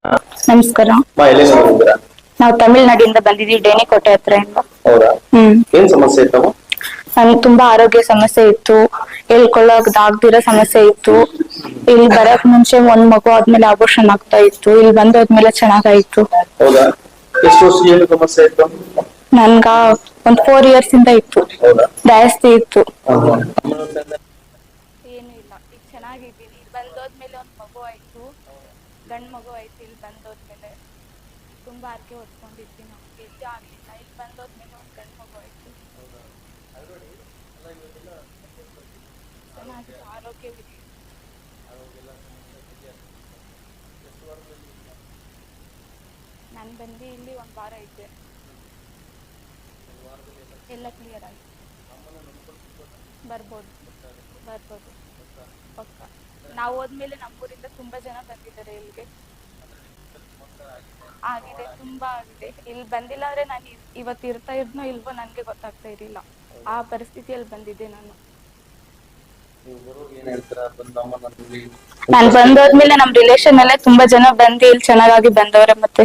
ನಮಸ್ಕಾರ. ಎಲ್ಲಿಂದ ಬಂದಿದ್ದೀರಾ? ನಾವು ತಮಿಳ್ನಾಡಿಂದ ಬಂದಿದ್ದೀವಿ, ಡೇಣಿಕೋಟೆ ಹತ್ರ ಇಂದ. ಹೌದಾ? ಏನ್ ಸಮಸ್ಯೆ ಇತ್ತಮ್ಮ? ನನ್ಗೆ ತುಂಬಾ ಆರೋಗ್ಯ ಸಮಸ್ಯೆ ಇತ್ತು, ಹೇಳ್ಕೊಳ್ಳೋಕ್ ಆಗ್ದಿರೋ ಸಮಸ್ಯೆ ಇತ್ತು. ಇಲ್ಲಿ ಬರಕ್ ಮುಂಚೆ ಒಂದ್ ಮಗು ಆದ್ಮೇಲೆ ಆಪರೇಷನ್ ಆಗ್ತಾ ಇತ್ತು, ಇಲ್ಲಿ ಬಂದೋದ್ಮೇಲೆ ಚೆನ್ನಾಗಾಯ್ತು. ಹೌದಾ? ಎಷ್ಟು ವರ್ಷ ಸಮಸ್ಯೆ ಇತ್ತು? ನನ್ಗ ಒಂದ್ 4 years ಇಂದ ಇತ್ತು. ಹೌದಾ? ಜಾಸ್ತಿ ಇತ್ತು. ಏನು ಇಲ್ಲ, ಈಗ ಚೆನ್ನಾಗಿದ್ದೀನಿ. ಇಲ್ಲಿ ಬಂದೋದ್ಮೇಲೆ ಒಂದ್ ಮಗು ಆಯ್ತು, ಗಂಡ್ ಮಗು ಆಯ್ತು. ಇಲ್ಲಿ ಬಂದೋದ್ಮೇಲೆ ತುಂಬಾ ಆರ್ಕೆ ಹೊತ್ಕೊಂಡಿದ್ವಿ, ನಮ್ಗೆ ಎಲ್ಲೂ ಆಗ್ಲಿಲ್ಲ. ಇಲ್ಲಿ ಬಂದೋದ್ಮೇಲೆ ಒಂದ್ ಗಂಡ್ ಮಗು ಆಯ್ತು. ಚೆನ್ನಾಗಿದೆ, ಆರೋಗ್ಯವಿದೆ. ನಾನು ಬಂದು ಇಲ್ಲಿ 1 ವಾರ ಇದ್ದೆ, ಎಲ್ಲ ಕ್ಲಿಯರ್ ಆಗಿದೆ. ಬರ್ಬೋದು ಪಕ್ಕ. ನಾವು ಹೋದ್ಮೇಲೆ ನಮ್ಮೂರಿಂದ ತುಂಬಾ ಜನ ಬಂದಿದ್ದಾರೆ ಇಲ್ಲಿಗೆ. ಆಗಿದೆ, ತುಂಬಾ ಆಗಿದೆ. ಇಲ್ಲಿ ಬಂದಿಲ್ಲ ಅಂದ್ರೆ ನಾನು ಇವತ್ತು ಇರ್ತಾ ಇದ್ನೋ ಇಲ್ವೋ ನನ್ಗೆ ಗೊತ್ತಾಗ್ತಾ ಇರಲಿಲ್ಲ. ಆ ಪರಿಸ್ಥಿತಿಯಲ್ಲಿ ಬಂದಿದ್ದೆ ನಾನು. ನಾನ್ ಬಂದೋದ್ಮೇಲೆ ನಮ್ ರಿಲೇಷನ್ ಅಲ್ಲೇ ತುಂಬಾ ಜನ ಬಂದು ಇಲ್ಲಿ ಚೆನ್ನಾಗಾಗಿ ಬಂದವ್ರೆ ಮತ್ತೆ.